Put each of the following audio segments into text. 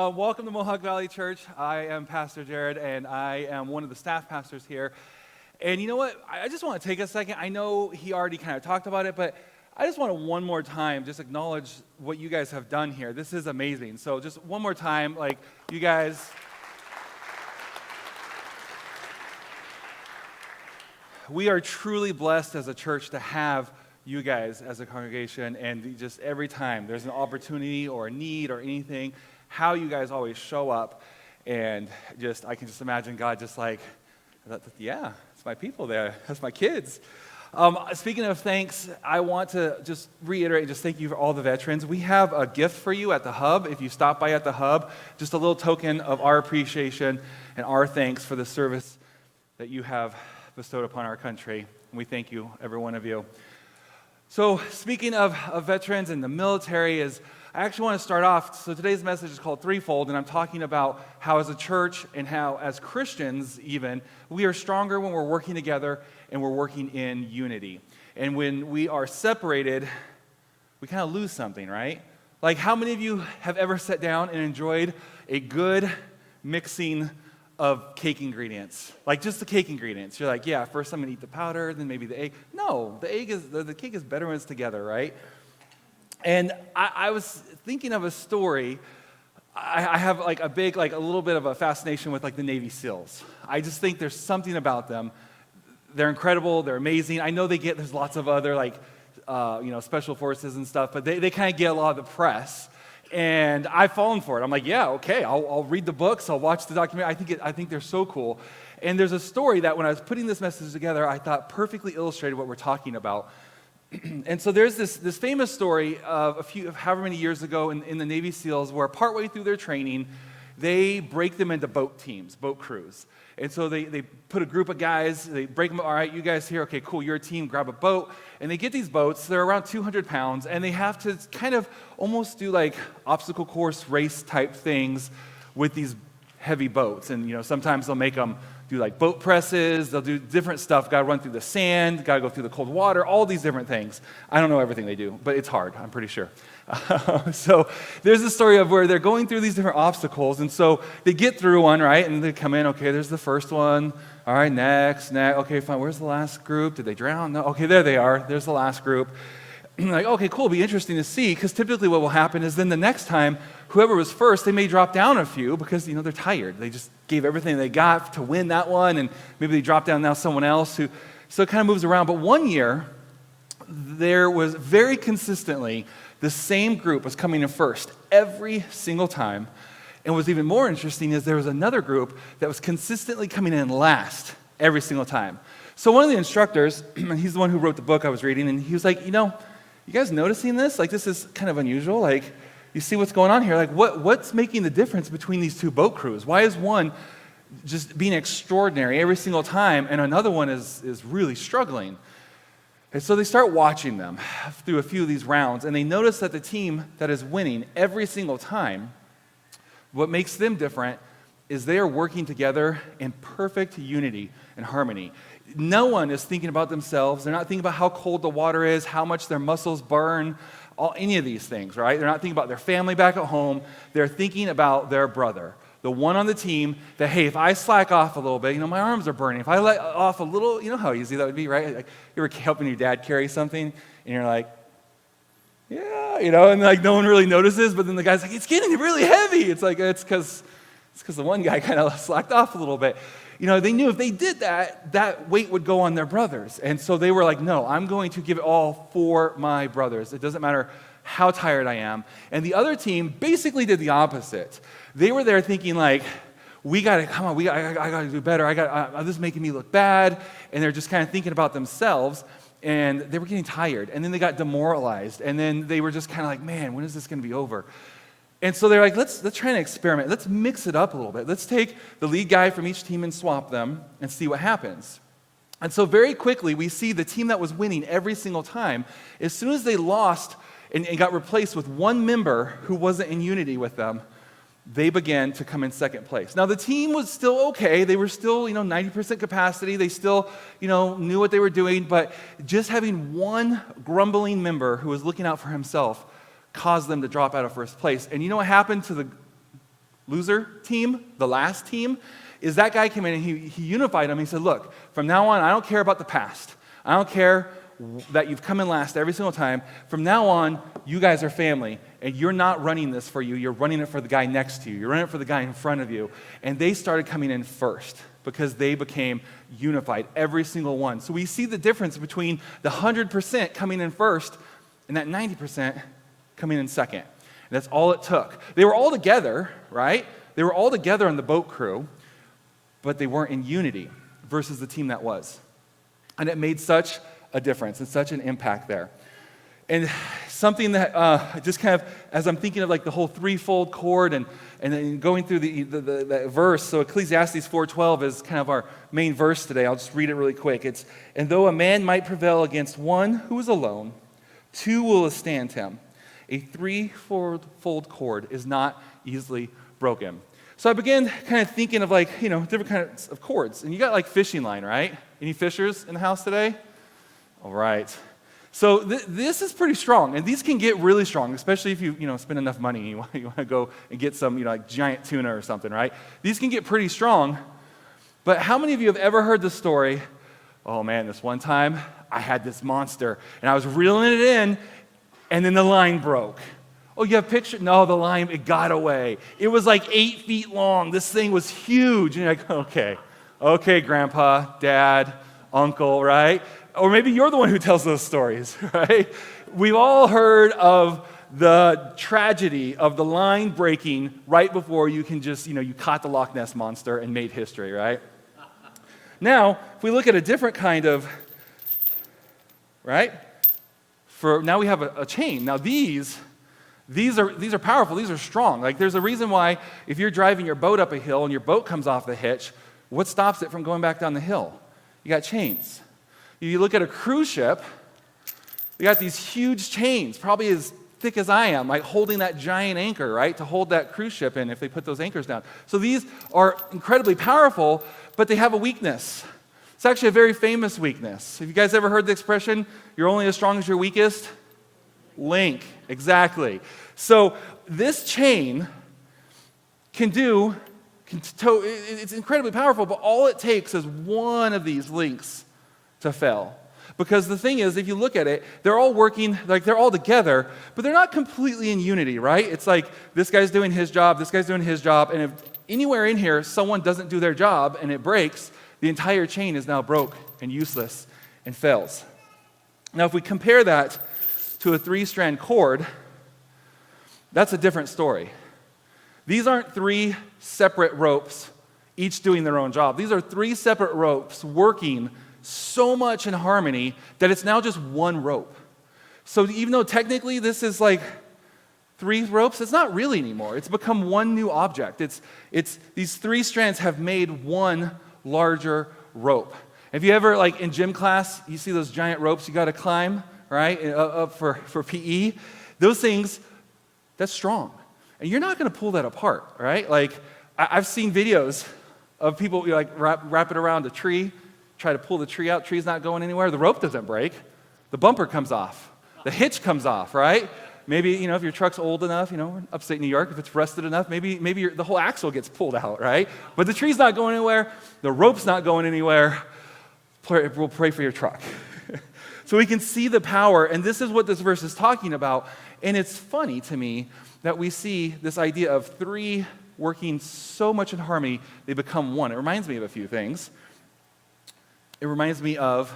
Welcome to Mohawk Valley Church. I am Pastor Jared, and I am one of the staff pastors here. And you know what? I just want to take a second. I know he already kind of talked about it, but I just want to one more time just acknowledge what you guys have done here. This is amazing. So just one more time, you guys. We are truly blessed as a church to have you guys as a congregation, and just every time there's an opportunity or a need or anything, how you guys always show up, and I can just imagine God just yeah, it's my people there, that's my kids. Speaking of thanks, I want to just reiterate and just thank you for all the veterans. We have a gift for you at the Hub. If you stop by at the Hub, just a little token of our appreciation and our thanks for the service that you have bestowed upon our country. And we thank you, every one of you. So speaking of veterans and the military, I actually want to start off, so today's message is called Threefold, and I'm talking about how as a church and how as Christians even, we are stronger when we're working together and we're working in unity. And when we are separated, we kind of lose something, right? Like, how many of you have ever sat down and enjoyed a good mixing of cake ingredients? Like, just the cake ingredients. You're like, yeah, first I'm going to eat the powder, then maybe the egg. No, the cake is better when it's together, right? And I was thinking of a story. I have a little bit of a fascination with the Navy SEALs. I just think there's something about them. They're incredible. They're amazing. I know there's lots of other special forces and stuff, but they kind of get a lot of the press. And I've fallen for it. I'm like, yeah, okay, I'll read the books, I'll watch the documentary. I think they're so cool. And there's a story that when I was putting this message together, I thought perfectly illustrated what we're talking about. And so there's this famous story of however many years ago in the Navy SEALs, where partway through their training, they break them into boat teams, boat crews. And so they put a group of guys, they break them, all right, you guys here, okay, cool, you're a team, grab a boat. And they get these boats, they're around 200 pounds, and they have to kind of almost do obstacle course race type things with these heavy boats. And sometimes they'll make them do boat presses, they'll do different stuff, gotta run through the sand, gotta go through the cold water, all these different things. I don't know everything they do, but it's hard, I'm pretty sure. So there's a story of where they're going through these different obstacles, and so they get through one, right, and they come in, okay, there's the first one, all right, next, okay, fine, where's the last group? Did they drown? No, okay, there they are, there's the last group. Okay, cool, it'll be interesting to see, because typically what will happen is then the next time, whoever was first, they may drop down a few because, they're tired. They just gave everything they got to win that one, and maybe they drop down now someone else so it kind of moves around. But one year, there was very consistently the same group was coming in first every single time. And what's even more interesting is there was another group that was consistently coming in last every single time. So one of the instructors, he's the one who wrote the book I was reading, and he was like, you guys noticing this? This is kind of unusual. You see what's going on here? What's making the difference between these two boat crews? Why is one just being extraordinary every single time, and another one is really struggling? And so they start watching them through a few of these rounds, and they notice that the team that is winning every single time, what makes them different is they are working together in perfect unity and harmony. No one is thinking about themselves. They're not thinking about how cold the water is, how much their muscles burn, any of these things, right? They're not thinking about their family back at home. They're thinking about their brother, the one on the team that, hey, if I slack off a little bit, my arms are burning. If I let off a little, how easy that would be, right? You ever helping your dad carry something, and you're like, yeah, and no one really notices, but then the guy's like, it's getting really heavy. It's because the one guy kind of slacked off a little bit. They knew if they did that weight would go on their brothers. And so they were like, no, I'm going to give it all for my brothers. It doesn't matter how tired I am. And the other team basically did the opposite. They were there thinking I gotta do better. This is making me look bad. And they're just kind of thinking about themselves. And they were getting tired. And then they got demoralized. And then they were just kind of like, man, when is this going to be over? And so they're like, let's try and experiment. Let's mix it up a little bit. Let's take the lead guy from each team and swap them and see what happens. And so very quickly, we see the team that was winning every single time, as soon as they lost and got replaced with one member who wasn't in unity with them, they began to come in second place. Now, the team was still okay. They were still, 90% capacity. They still, knew what they were doing. But just having one grumbling member who was looking out for himself caused them to drop out of first place. And you know what happened to the loser team, the last team, is that guy came in and he unified them. He said, look, from now on, I don't care about the past. I don't care that you've come in last every single time. From now on, you guys are family, and you're not running this for you. You're running it for the guy next to you. You're running it for the guy in front of you. And they started coming in first because they became unified, every single one. So we see the difference between the 100% coming in first and that 90% coming in second. And that's all it took. They were all together, right? They were all together on the boat crew, but they weren't in unity versus the team that was. And it made such a difference and such an impact there. And something that just kind of, as I'm thinking of like the whole threefold cord and then going through the verse, so Ecclesiastes 4:12 is kind of our main verse today. I'll just read it really quick. It's, and though a man might prevail against one who is alone, two will withstand him. A threefold cord is not easily broken. So I began kind of thinking of like, different kinds of cords. And you got like fishing line, right? Any fishers in the house today? All right. So this is pretty strong, and these can get really strong, especially if you spend enough money and you want to go and get some like giant tuna or something, right? These can get pretty strong. But how many of you have ever heard the story? Oh man, this one time I had this monster, and I was reeling it in, and then the line broke. Oh, you have a picture? No, the line, it got away. It was like 8 feet long. This thing was huge. And you're like, okay, Grandpa, Dad, Uncle, right? Or maybe you're the one who tells those stories, right? We've all heard of the tragedy of the line breaking right before you can just, you caught the Loch Ness Monster and made history, right? Now, if we look at a different kind of, right? Now we have a chain. Now these are powerful. These are strong. Like there's a reason why if you're driving your boat up a hill and your boat comes off the hitch, what stops it from going back down the hill? You got chains. You look at a cruise ship, you got these huge chains, probably as thick as I am, like holding that giant anchor, right, to hold that cruise ship in if they put those anchors down. So these are incredibly powerful, but they have a weakness. It's actually a very famous weakness. Have you guys ever heard the expression, you're only as strong as your weakest link? Exactly. So this chain it's incredibly powerful, but all it takes is one of these links to fail. Because the thing is, if you look at it, they're all working, like they're all together, but they're not completely in unity, right? It's like this guy's doing his job, this guy's doing his job, and if anywhere in here someone doesn't do their job and it breaks, the entire chain is now broke and useless and fails. Now, if we compare that to a three-strand cord, that's a different story. These aren't three separate ropes, each doing their own job. These are three separate ropes working so much in harmony that it's now just one rope. So even though technically this is like three ropes, it's not really anymore. It's become one new object. It's these three strands have made one larger rope. If you ever, like in gym class, you see those giant ropes you got to climb, right, up for PE, those things, that's strong. And you're not going to pull that apart, right? Like, I've seen videos of people wrap it around a tree, try to pull the tree out, tree's not going anywhere, the rope doesn't break, the bumper comes off, the hitch comes off, right? Maybe, if your truck's old enough, upstate New York, if it's rusted enough, maybe the whole axle gets pulled out, right? But the tree's not going anywhere, the rope's not going anywhere. We'll pray for your truck. So we can see the power, and this is what this verse is talking about. And it's funny to me that we see this idea of three working so much in harmony, they become one. It reminds me of a few things. It reminds me of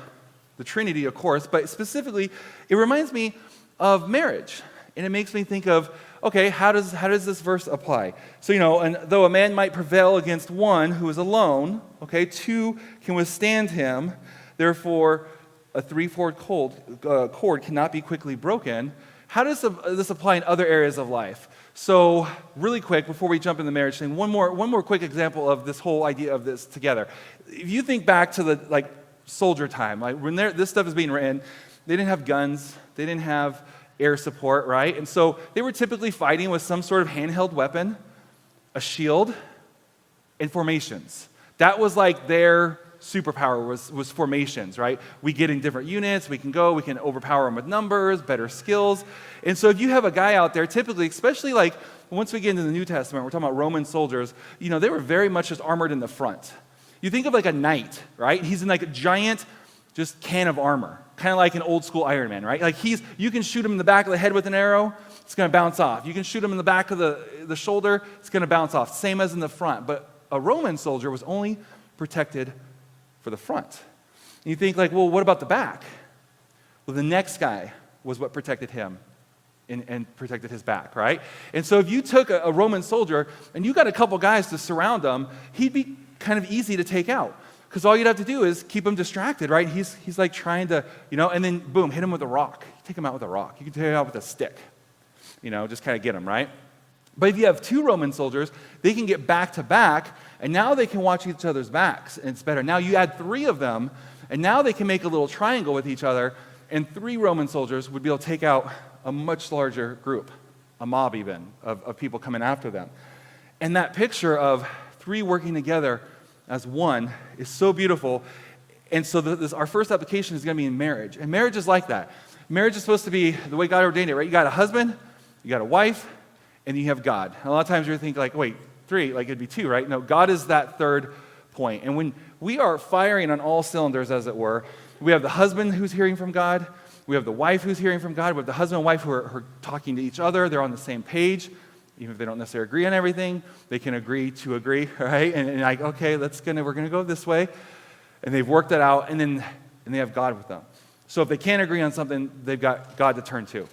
the Trinity, of course, but specifically, it reminds me of marriage. And it makes me think of, okay, how does this verse apply? So, and though a man might prevail against one who is alone, okay, two can withstand him. Therefore, a threefold cord cannot be quickly broken. How does this apply in other areas of life? So, really quick, before we jump in the marriage thing, one more quick example of this whole idea of this together. If you think back to the soldier time, when this stuff is being written, they didn't have guns, they didn't have air support, right? And so they were typically fighting with some sort of handheld weapon, a shield, and formations. That was like their superpower was formations, right? We get in different units, we can overpower them with numbers, better skills. And so if you have a guy out there, typically, especially like once we get into the New Testament, we're talking about Roman soldiers, they were very much just armored in the front. You think of like a knight, right? He's in like a giant just can of armor, kind of like an old school Iron Man, right? Like you can shoot him in the back of the head with an arrow, it's going to bounce off. You can shoot him in the back of the shoulder, it's going to bounce off. Same as in the front. But a Roman soldier was only protected for the front. And you think like, well, what about the back? Well, the next guy was what protected him and protected his back, right? And so if you took a Roman soldier and you got a couple guys to surround him, he'd be kind of easy to take out. Because all you'd have to do is keep him distracted, right? He's like trying to, and then boom, hit him with a rock. You take him out with a rock. You can take him out with a stick. Just kind of get him, right? But if you have two Roman soldiers, they can get back to back, and now they can watch each other's backs, and it's better. Now you add three of them, and now they can make a little triangle with each other, and three Roman soldiers would be able to take out a much larger group, a mob even, of people coming after them. And that picture of three working together as one is so beautiful. And so our first application is going to be in marriage. And marriage is like that. Marriage is supposed to be the way God ordained it, right? You got a husband, you got a wife, and you have God. And a lot of times you're thinking like, wait, three, like it'd be two, right? No, God is that third point. And when we are firing on all cylinders, as it were, we have the husband who's hearing from God, we have the wife who's hearing from God, we have the husband and wife who are talking to each other, they're on the same page. Even if they don't necessarily agree on everything, they can agree to agree, right? And like, okay, we're gonna go this way. And they've worked it out, and they have God with them. So if they can't agree on something, they've got God to turn to.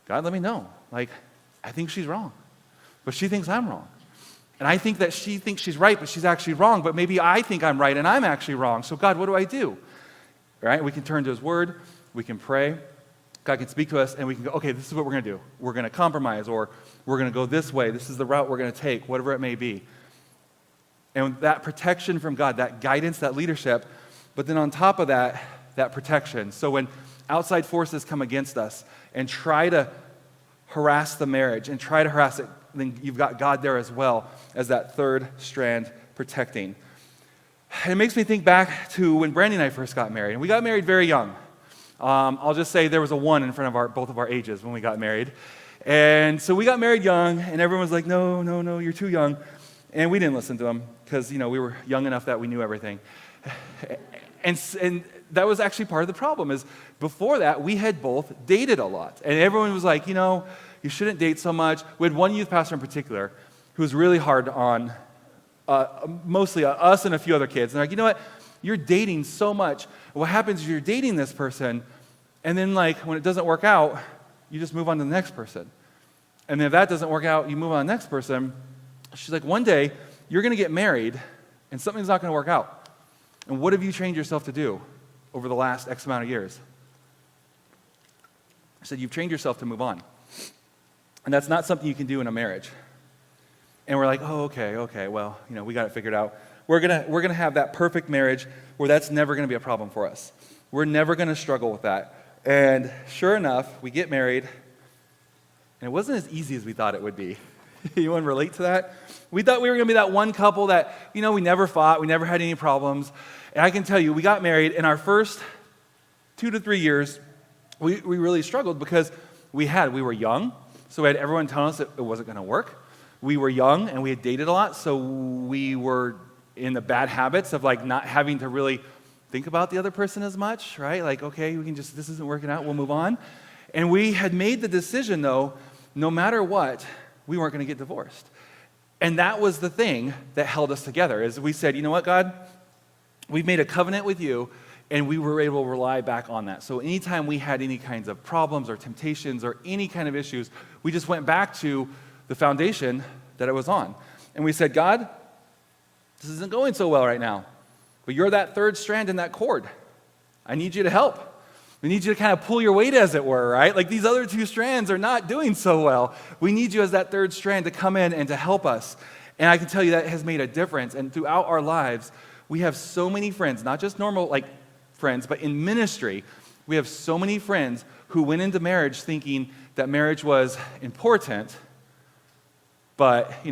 God, let me know. Like, I think she's wrong, but she thinks I'm wrong. And I think that she thinks she's right, but she's actually wrong, but maybe I think I'm right and I'm actually wrong. So God, what do I do? Right? We can turn to His Word, we can pray, God can speak to us, and we can go, okay, this is what we're going to do. We're going to compromise, or we're going to go this way. This is the route we're going to take, whatever it may be. And that protection from God, that guidance, that leadership, but then on top of that, that protection. So when outside forces come against us and try to harass the marriage and try to harass it, then you've got God there as well as that third strand protecting. And it makes me think back to when Brandy and I first got married. And we got married very young. I'll just say there was a 1 in front of both of our ages when we got married. And so we got married young, and everyone was like, no, you're too young. And we didn't listen to them because, we were young enough that we knew everything. And that was actually part of the problem is before that, we had both dated a lot. And everyone was like, you shouldn't date so much. We had one youth pastor in particular who was really hard on mostly us and a few other kids. And they're like, you know what? You're dating so much. What happens is you're dating this person, and then when it doesn't work out, you just move on to the next person. And then if that doesn't work out, you move on to the next person. She's like, one day, you're going to get married, and something's not going to work out. And what have you trained yourself to do over the last X amount of years? I said, you've trained yourself to move on. And that's not something you can do in a marriage. And we're like, oh, okay, well, we got it figured out. We're gonna have that perfect marriage where that's never going to be a problem for us. We're never going to struggle with that. And sure enough, we get married, and it wasn't as easy as we thought it would be. You want to relate to that? We thought we were going to be that one couple that, we never fought, we never had any problems. And I can tell you, we got married, in our first 2 to 3 years, we really struggled because we were young, so we had everyone telling us that it wasn't going to work. We were young, and we had dated a lot, so we were in the bad habits of not having to really think about the other person as much, right? Okay, this isn't working out, we'll move on. And we had made the decision, though, no matter what, we weren't going to get divorced. And that was the thing that held us together, is we said, you know what, God? We've made a covenant with you, and we were able to rely back on that. So anytime we had any kinds of problems or temptations or any kind of issues, we just went back to the foundation that it was on. And we said, God, this isn't going so well right now, but you're that third strand in that cord. I need you to help. We need you to kind of pull your weight, as it were, right? These other two strands are not doing so well. We need you as that third strand to come in and to help us. And I can tell you that has made a difference. And throughout our lives, we have so many friends, not just normal friends, but in ministry, we have so many friends who went into marriage thinking that marriage was important, but,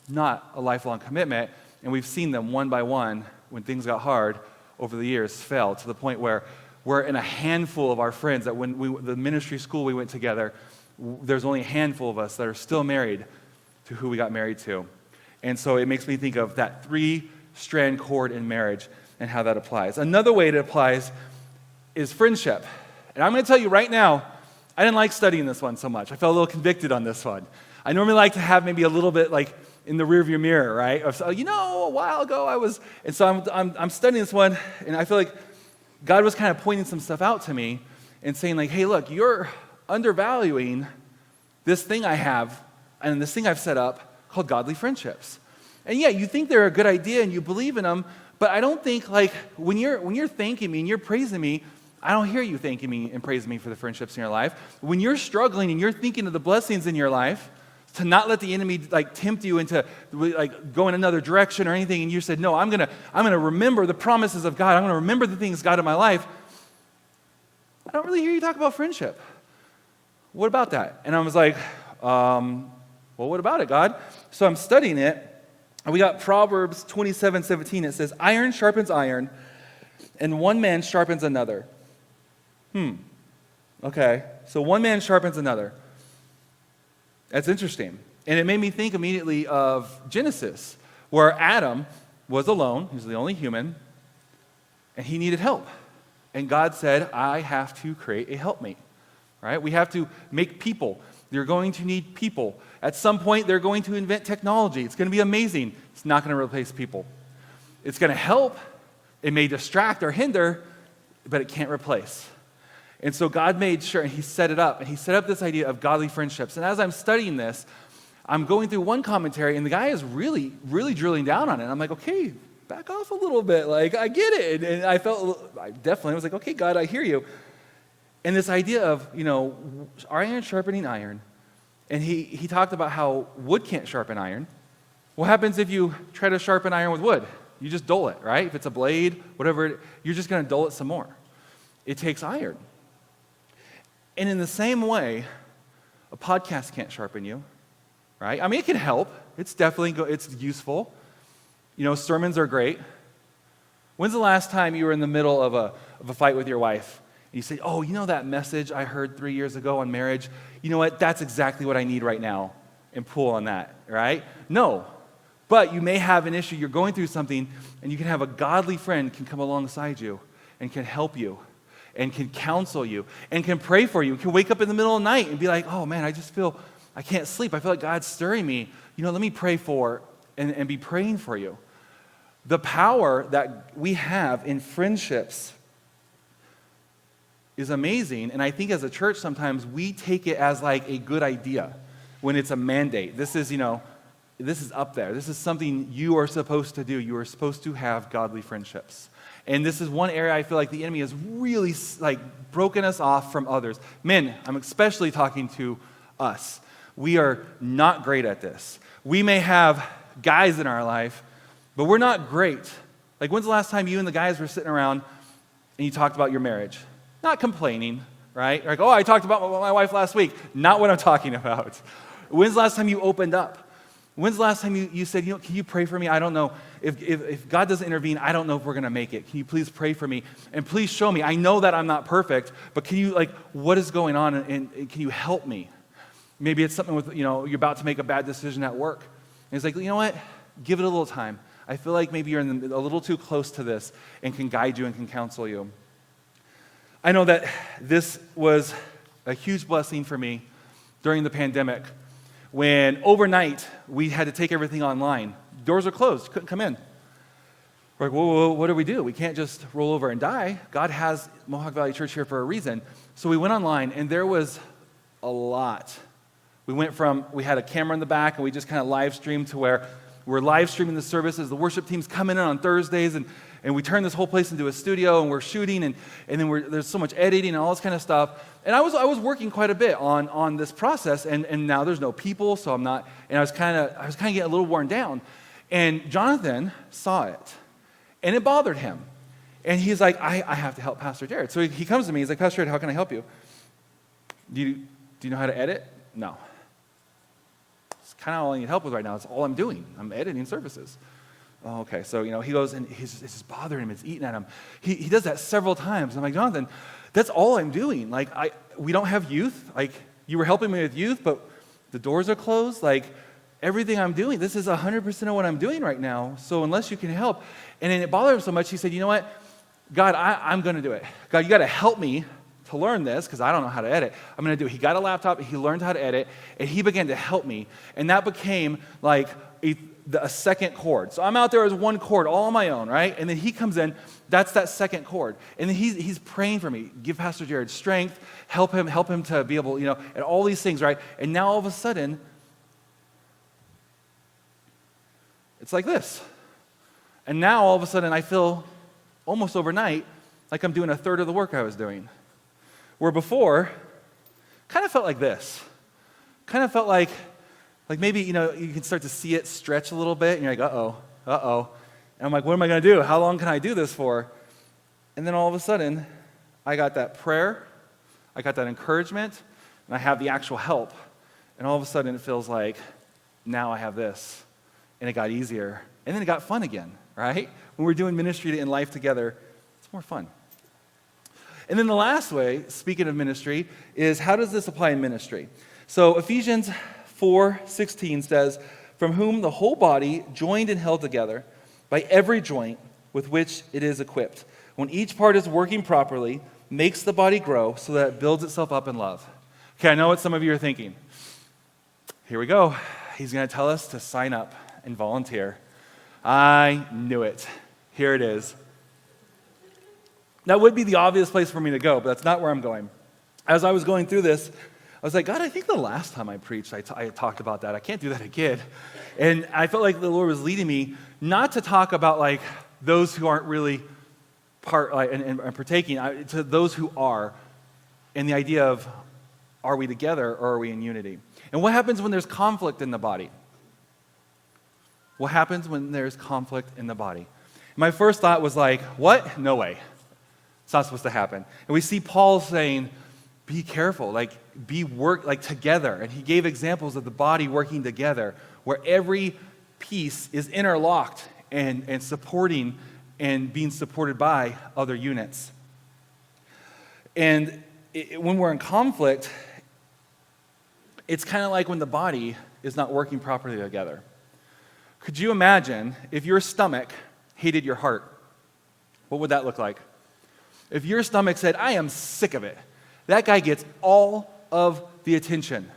not a lifelong commitment. And we've seen them one by one when things got hard over the years, fell to the point where we're in a handful of our friends that when the ministry school we went together, there's only a handful of us that are still married to who we got married to. And so it makes me think of that three-strand cord in marriage and how that applies. Another way it applies is friendship. And I'm going to tell you right now, I didn't like studying this one so much. I felt a little convicted on this one. I normally like to have maybe a little bit like in the rearview mirror, right? Of, a while ago I was, and so I'm studying this one, and I feel like God was kind of pointing some stuff out to me and saying like, hey, look, you're undervaluing this thing I have and this thing I've set up called godly friendships. And yeah, you think they're a good idea and you believe in them, but I don't think like when you're thanking me and you're praising me, I don't hear you thanking me and praising me for the friendships in your life. When you're struggling and you're thinking of the blessings in your life, to not let the enemy like tempt you into like go in another direction or anything, and you said, no, I'm gonna remember the promises of God. I'm gonna remember the things God in my life. I don't really hear you talk about friendship. What about that? And I was like, well, what about it, God? So I'm studying it, and we got Proverbs 27:17. It says, iron sharpens iron, and one man sharpens another. Okay, so one man sharpens another. That's interesting. And it made me think immediately of Genesis, where Adam was alone. He was the only human, and he needed help. And God said, I have to create a helpmate, right? We have to make people. You're going to need people. At some point, they're going to invent technology. It's going to be amazing. It's not going to replace people. It's going to help. It may distract or hinder, but it can't replace. And so God made sure, and he set it up. And he set up this idea of godly friendships. And as I'm studying this, I'm going through one commentary, and the guy is really, really drilling down on it. And I'm like, okay, back off a little bit. Like, I get it. And I was like, okay, God, I hear you. And this idea of, iron sharpening iron. And he talked about how wood can't sharpen iron. What happens if you try to sharpen iron with wood? You just dull it, right? If it's a blade, whatever, you're just going to dull it some more. It takes iron. And in the same way, a podcast can't sharpen you, right? I mean, it can help. It's definitely it's useful. Sermons are great. When's the last time you were in the middle of a fight with your wife? And you say, oh, that message I heard 3 years ago on marriage? You know what? That's exactly what I need right now. And pull on that, right? No. But you may have an issue. You're going through something, and you can have a godly friend can come alongside you and can help you and can counsel you and can pray for you, can wake up in the middle of the night and be like, oh man, I just feel, I can't sleep. I feel like God's stirring me. Let me pray for and be praying for you. The power that we have in friendships is amazing. And I think as a church, sometimes we take it as like a good idea when it's a mandate. This is up there. This is something you are supposed to do. You are supposed to have godly friendships. And this is one area I feel like the enemy has really broken us off from others. Men, I'm especially talking to us. We are not great at this. We may have guys in our life, but we're not great. Like, when's the last time you and the guys were sitting around and you talked about your marriage? Not complaining, right? Like, oh, I talked about my wife last week. Not what I'm talking about. When's the last time you opened up? When's the last time you said, can you pray for me? I don't know. If God doesn't intervene, I don't know if we're going to make it. Can you please pray for me? And please show me. I know that I'm not perfect, but can you, what is going on, and can you help me? Maybe it's something with, you're about to make a bad decision at work. And it's like, you know what? Give it a little time. I feel like maybe you're a little too close to this and can guide you and can counsel you. I know that this was a huge blessing for me during the pandemic, when overnight we had to take everything online. Doors are closed, couldn't come in. We're like, whoa, what do? We can't just roll over and die. God has Mohawk Valley Church here for a reason. So we went online, and there was a lot. We had a camera in the back, and we just kind of live streamed to where we're live streaming the services. The worship team's coming in on Thursdays, and we turn this whole place into a studio, and we're shooting, and then there's so much editing and all this kind of stuff. And I was working quite a bit on this process, and now there's no people, so I'm not. And I was kind of getting a little worn down. And Jonathan saw it, and it bothered him. And he's like, I have to help Pastor Jared. So he comes to me. He's like, Pastor Jared, how can I help you? Do you know how to edit? No. It's kind of all I need help with right now. It's all I'm doing. I'm editing services. oh, okay. So, he goes and it's just bothering him. It's eating at him. He does that several times. I'm like, Jonathan, that's all I'm doing. Like, we don't have youth. Like, you were helping me with youth, but the doors are closed. Like, everything I'm doing, this is 100% of what I'm doing right now. So unless you can help. And then it bothered him so much, he said, you know what? God, I'm going to do it. God, you got to help me to learn this because I don't know how to edit. I'm going to do it. He got a laptop, he learned how to edit, and he began to help me. And that became like a second chord. So I'm out there as one chord all on my own, right? And then he comes in, that's that second chord. And then he's praying for me. Give Pastor Jared strength, help him to be able, and all these things, right? And now all of a sudden, it's like this. And now all of a sudden I feel almost overnight like I'm doing a third of the work I was doing. Where before, kind of felt like this. Kind of felt like maybe, you can start to see it stretch a little bit, and you're like, uh-oh. And I'm like, what am I going to do? How long can I do this for? And then all of a sudden, I got that prayer, I got that encouragement, and I have the actual help. And all of a sudden, it feels like, now I have this. And it got easier. And then it got fun again, right? When we're doing ministry and life together, it's more fun. And then the last way, speaking of ministry, is how does this apply in ministry? So Ephesians 4:16 says, from whom the whole body, joined and held together by every joint with which it is equipped, when each part is working properly, makes the body grow so that it builds itself up in love. Okay, I know what some of you are thinking. Here we go. He's going to tell us to sign up and volunteer. I knew it. Here it is. That would be the obvious place for me to go, but that's not where I'm going. As I was going through this, I was like, God, I think the last time I preached, I talked about that. I can't do that again. And I felt like the Lord was leading me not to talk about like those who aren't really part and partaking, to those who are, and the idea of are we together or are we in unity? And what happens when there's conflict in the body? What happens when there's conflict in the body? My first thought was like, what? No way. It's not supposed to happen. And we see Paul saying, be careful, work together. And he gave examples of the body working together, where every piece is interlocked and supporting and being supported by other units. And when we're in conflict, it's kind of like when the body is not working properly together. Could you imagine if your stomach hated your heart? What would that look like? If your stomach said, I am sick of it, that guy gets all of the attention.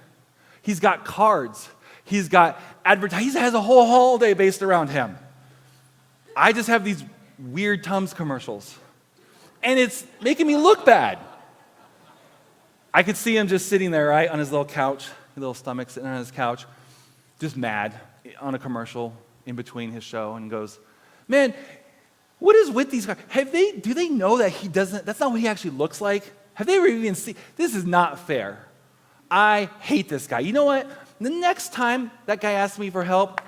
He's got cards. He's got advertising. He has a whole holiday based around him. I just have these weird Tums commercials. And it's making me look bad. I could see him just sitting there, right, on his little couch, his little stomach sitting on his couch, just mad on a commercial in between his show, and goes, man, what is with these guys? Do they know that he doesn't, that's not what he actually looks like? Have they ever even seen, this is not fair. I hate this guy. You know what? The next time that guy asks me for help,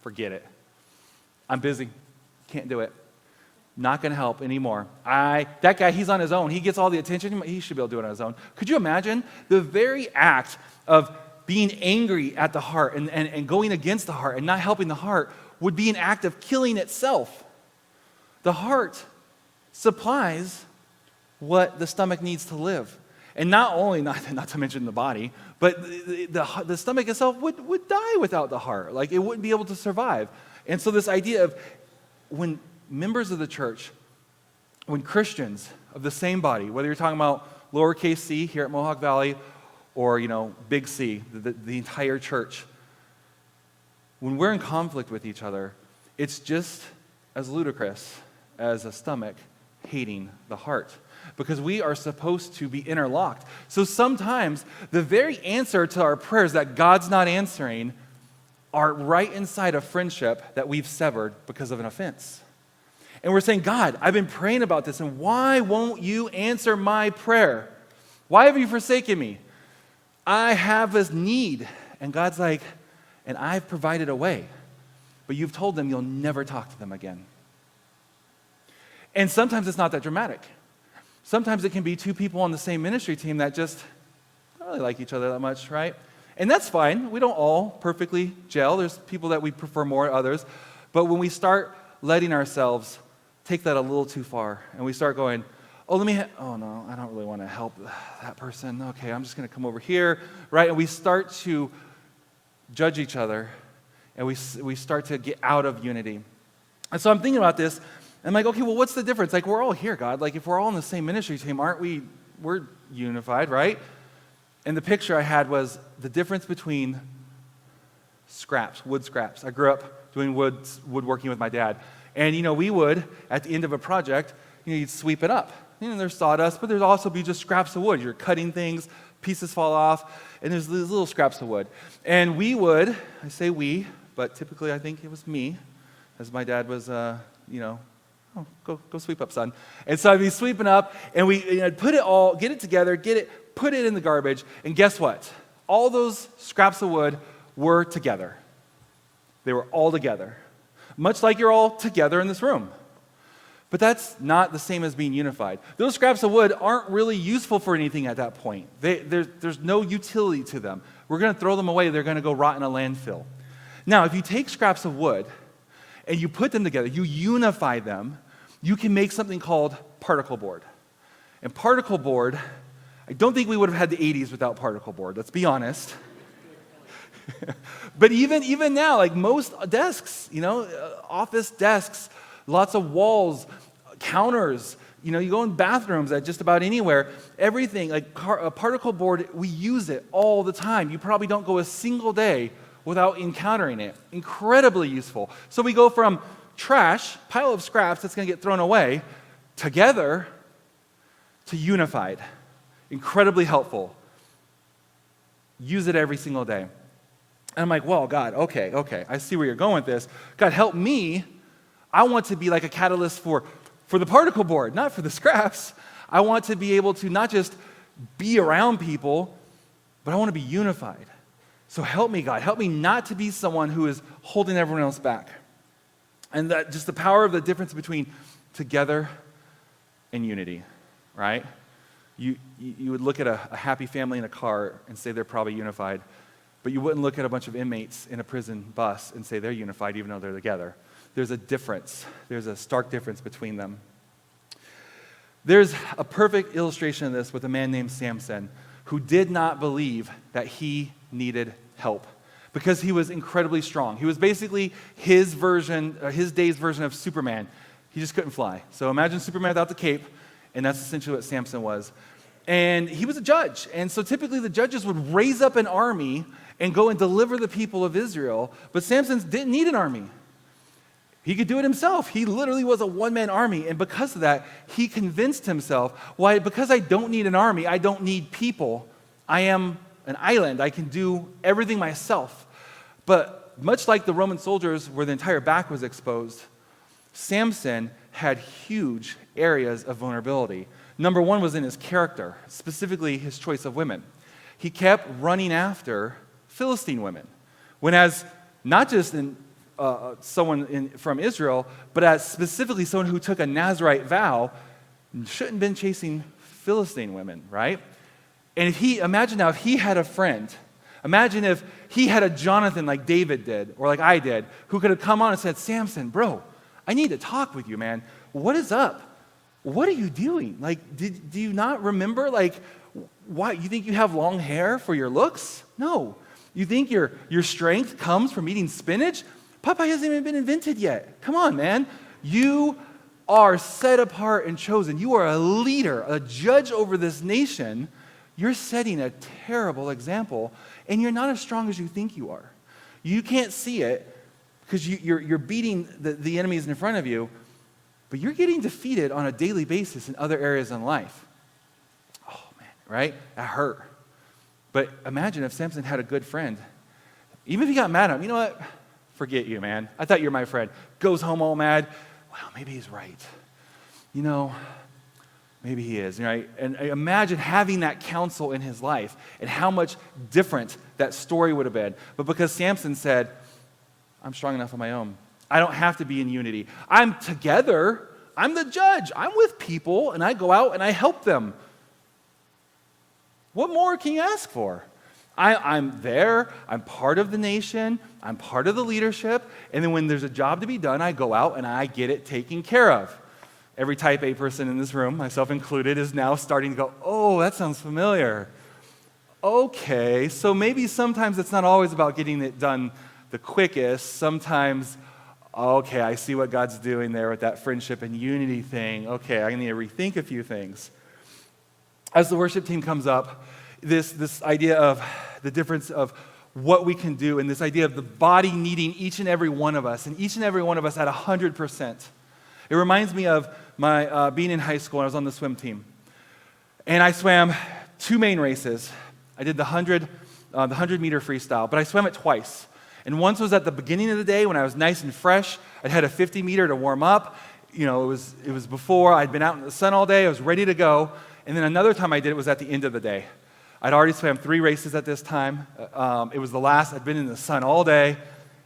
forget it. I'm busy. Can't do it. Not going to help anymore. That guy, he's on his own. He gets all the attention. He should be able to do it on his own. Could you imagine the very act of being angry at the heart and going against the heart and not helping the heart would be an act of killing itself? The heart supplies what the stomach needs to live. And not only, not to mention the body, but the stomach itself would die without the heart. Like, it wouldn't be able to survive. And so this idea of when members of the church, when Christians of the same body, whether you're talking about lowercase c here at Mohawk Valley or, big C, the entire church, when we're in conflict with each other, it's just as ludicrous as a stomach hating the heart, because we are supposed to be interlocked. So sometimes the very answer to our prayers that God's not answering are right inside a friendship that we've severed because of an offense. And we're saying, God, I've been praying about this, and why won't you answer my prayer? Why have you forsaken me? I have this need. And God's like, and I've provided a way, but you've told them you'll never talk to them again. And sometimes it's not that dramatic. Sometimes it can be two people on the same ministry team that just don't really like each other that much, right? And that's fine. We don't all perfectly gel. There's people that we prefer more, others. But when we start letting ourselves take that a little too far, and we start going, oh no, I don't really want to help that person. Okay, I'm just going to come over here, right? And we start to judge each other, and we start to get out of unity. And so I'm thinking about this, and I'm like, okay, well, what's the difference? Like, we're all here, God. Like, if we're all in the same ministry team, we're unified, right? And the picture I had was the difference between scraps, wood scraps. I grew up doing woodworking with my dad. And, we would, at the end of a project, you'd sweep it up. There's sawdust, but there'd also be just scraps of wood. You're cutting things, pieces fall off, and there's these little scraps of wood. And we would, I say we, but typically I think it was me, as my dad was, oh, go sweep up, son. And so I'd be sweeping up, and I'd put it all, get it together, put it in the garbage, and guess what? All those scraps of wood were together. They were all together. Much like you're all together in this room. But that's not the same as being unified. Those scraps of wood aren't really useful for anything at that point. There's no utility to them. We're going to throw them away. They're going to go rot in a landfill. Now, if you take scraps of wood and you put them together, you unify them, you can make something called particle board. And particle board, I don't think we would have had the 80s without particle board, let's be honest. But even now, like most desks, office desks, lots of walls, counters, you go in bathrooms at just about anywhere, everything, like a particle board, we use it all the time. You probably don't go a single day without encountering it. Incredibly useful. So we go from trash, pile of scraps that's going to get thrown away, together to unified. Incredibly helpful. Use it every single day. And I'm like, well, God, okay, I see where you're going with this. God, help me. I want to be like a catalyst for the particle board, not for the scraps. I want to be able to not just be around people, but I want to be unified. So help me, God. Help me not to be someone who is holding everyone else back. And that just the power of the difference between together and unity, right? You would look at a happy family in a car and say they're probably unified, but you wouldn't look at a bunch of inmates in a prison bus and say they're unified even though they're together. There's a difference. There's a stark difference between them. There's a perfect illustration of this with a man named Samson who did not believe that he needed help because he was incredibly strong. He was basically his day's version of Superman. He just couldn't fly. So imagine Superman without the cape, and that's essentially what Samson was. And he was a judge. And so typically the judges would raise up an army and go and deliver the people of Israel, but Samson didn't need an army. He could do it himself. He literally was a one-man army, and because of that, he convinced himself, because I don't need an army, I don't need people, I am an island, I can do everything myself. But much like the Roman soldiers where the entire back was exposed, Samson had huge areas of vulnerability. Number one was in his character, specifically his choice of women. He kept running after Philistine women, when as not just someone from Israel, but as specifically someone who took a Nazirite vow, shouldn't have been chasing Philistine women, right? And imagine now if he had a friend, imagine if he had a Jonathan like David did, or like I did, who could have come on and said, Samson, bro, I need to talk with you, man. What is up? What are you doing? Like, do you not remember, why? You think you have long hair for your looks? No. You think your strength comes from eating spinach? Popeye hasn't even been invented yet. Come on, man. You are set apart and chosen. You are a leader, a judge over this nation. You're setting a terrible example, and you're not as strong as you think you are. You can't see it because you're beating the enemies in front of you, but you're getting defeated on a daily basis in other areas in life. Oh, man, right? That hurt. But imagine if Samson had a good friend. Even if he got mad at him, you know what? Forget you, man. I thought you were my friend. Goes home all mad. Well, maybe he's right. Maybe he is, right? And imagine having that counsel in his life and how much different that story would have been. But because Samson said, I'm strong enough on my own. I don't have to be in unity. I'm together. I'm the judge. I'm with people, and I go out and I help them. What more can you ask for? I'm there, I'm part of the nation, I'm part of the leadership, and then when there's a job to be done, I go out and I get it taken care of. Every type A person in this room, myself included, is now starting to go, oh, that sounds familiar. Okay, so maybe sometimes it's not always about getting it done the quickest. Sometimes, okay, I see what God's doing there with that friendship and unity thing. Okay, I need to rethink a few things. As the worship team comes up, this idea of the difference of what we can do and this idea of the body needing each and every one of us, and each and every one of us at 100%. It reminds me of my being in high school. I was on the swim team. And I swam 2 main races. I did the 100-meter freestyle, but I swam it twice. And once was at the beginning of the day when I was nice and fresh. I'd had a 50-meter to warm up. You know, it was before I'd been out in the sun all day. I was ready to go. And then another time I did it was at the end of the day. I'd already swam 3 races at this time. It was the last. I'd been in the sun all day.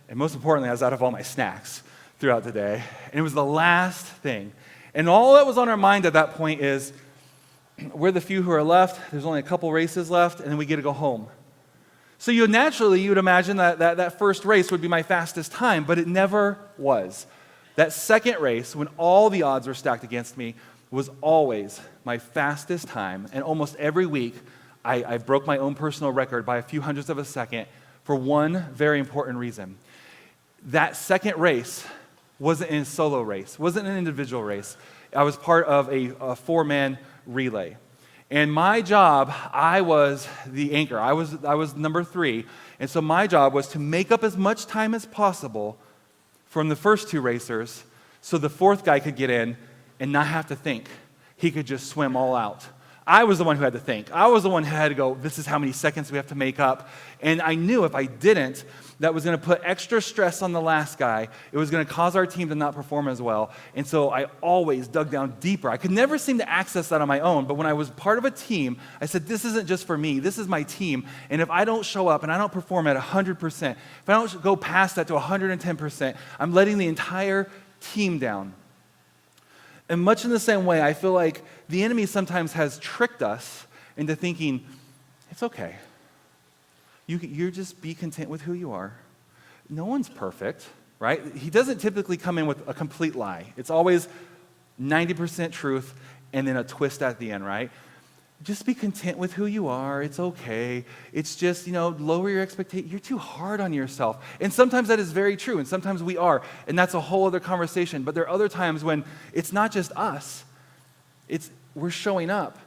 And most importantly, I was out of all my snacks throughout the day. And it was the last thing. And all that was on our mind at that point is, we're the few who are left. There's only a couple races left, and then we get to go home. So you would imagine that first race would be my fastest time, but it never was. That second race, when all the odds were stacked against me, was always my fastest time. And almost every week, I broke my own personal record by a few hundredths of a second for one very important reason. That second race wasn't a solo race, wasn't an individual race. I was part of a 4-man relay. And my job, I was the anchor. I was number 3. And so my job was to make up as much time as possible from the first 2 racers so the 4th guy could get in and not have to think. He could just swim all out. I was the one who had to think. I was the one who had to go, this is how many seconds we have to make up. And I knew if I didn't, that was going to put extra stress on the last guy. It was going to cause our team to not perform as well. And so I always dug down deeper. I could never seem to access that on my own. But when I was part of a team, I said, this isn't just for me. This is my team. And if I don't show up and I don't perform at 100%, if I don't go past that to 110%, I'm letting the entire team down. And much in the same way, I feel like the enemy sometimes has tricked us into thinking, it's okay. You're just be content with who you are. No one's perfect, right? He doesn't typically come in with a complete lie. It's always 90% truth and then a twist at the end, right? Just be content with who you are. It's okay. It's just, lower your expectations. You're too hard on yourself. And sometimes that is very true, and sometimes we are, and that's a whole other conversation. But there are other times when it's not just us. We're showing up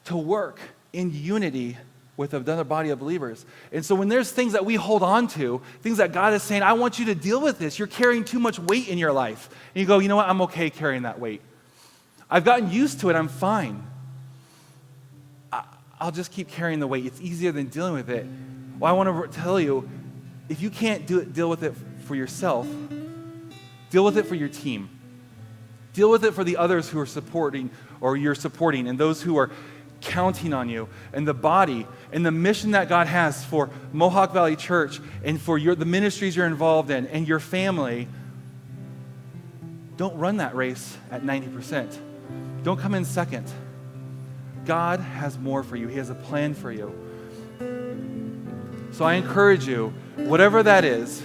to work in unity with another body of believers. And so when there's things that we hold on to, things that God is saying, I want you to deal with this. You're carrying too much weight in your life. And you go, you know what? I'm okay carrying that weight. I've gotten used to it. I'm fine. I'll just keep carrying the weight. It's easier than dealing with it. Well, I want to tell you, if you can't deal with it for yourself, deal with it for your team. Deal with it for the others who are supporting or you're supporting and those who are counting on you and the body and the mission that God has for Mohawk Valley Church and for the ministries you're involved in and your family. Don't run that race at 90%. Don't come in second. God has more for you. He has a plan for you. So I encourage you, whatever that is,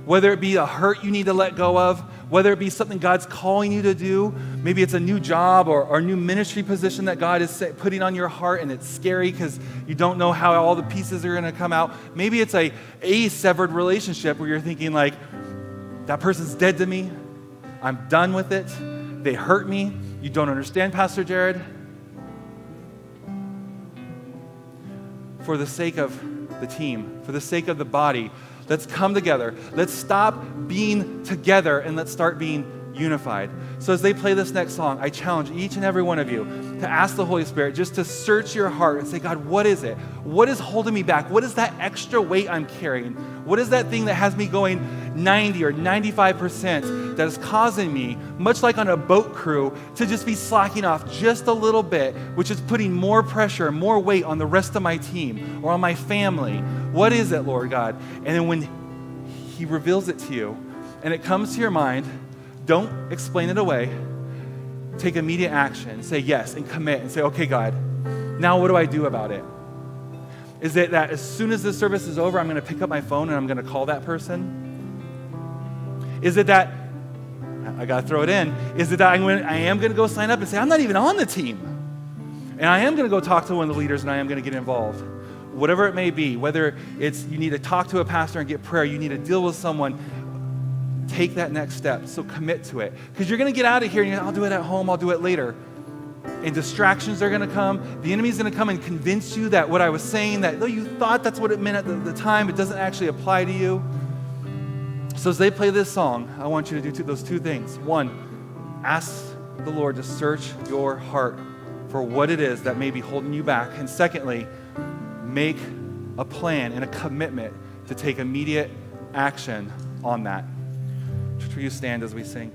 whether it be a hurt you need to let go of, whether it be something God's calling you to do, maybe it's a new job or a new ministry position that God is putting on your heart and it's scary because you don't know how all the pieces are going to come out. Maybe it's a severed relationship where you're thinking like, that person's dead to me. I'm done with it. They hurt me. You don't understand, Pastor Jared. For the sake of the team, for the sake of the body, let's come together. Let's stop being together and let's start being unified. So as they play this next song, I challenge each and every one of you to ask the Holy Spirit just to search your heart and say, God, what is it? What is holding me back? What is that extra weight I'm carrying? What is that thing that has me going 90 or 95% that is causing me, much like on a boat crew, to just be slacking off just a little bit, which is putting more pressure, more weight on the rest of my team or on my family? What is it, Lord God? And then when He reveals it to you and it comes to your mind, don't explain it away. Take immediate action. Say yes and commit and say, okay, God, now what do I do about it? Is it that as soon as this service is over, I'm going to pick up my phone and I'm going to call that person? Is it that, I got to throw it in, is it that I am going to go sign up and say, I'm not even on the team. And I am going to go talk to one of the leaders and I am going to get involved. Whatever it may be, whether it's you need to talk to a pastor and get prayer, you need to deal with someone, take that next step. So commit to it. Because you're going to get out of here and I'll do it at home, I'll do it later. And distractions are going to come. The enemy's going to come and convince you that what I was saying, that though you thought that's what it meant at the time, it doesn't actually apply to you. So as they play this song, I want you to do those two things. One, ask the Lord to search your heart for what it is that may be holding you back. And secondly, make a plan and a commitment to take immediate action on that. Will you stand as we sing?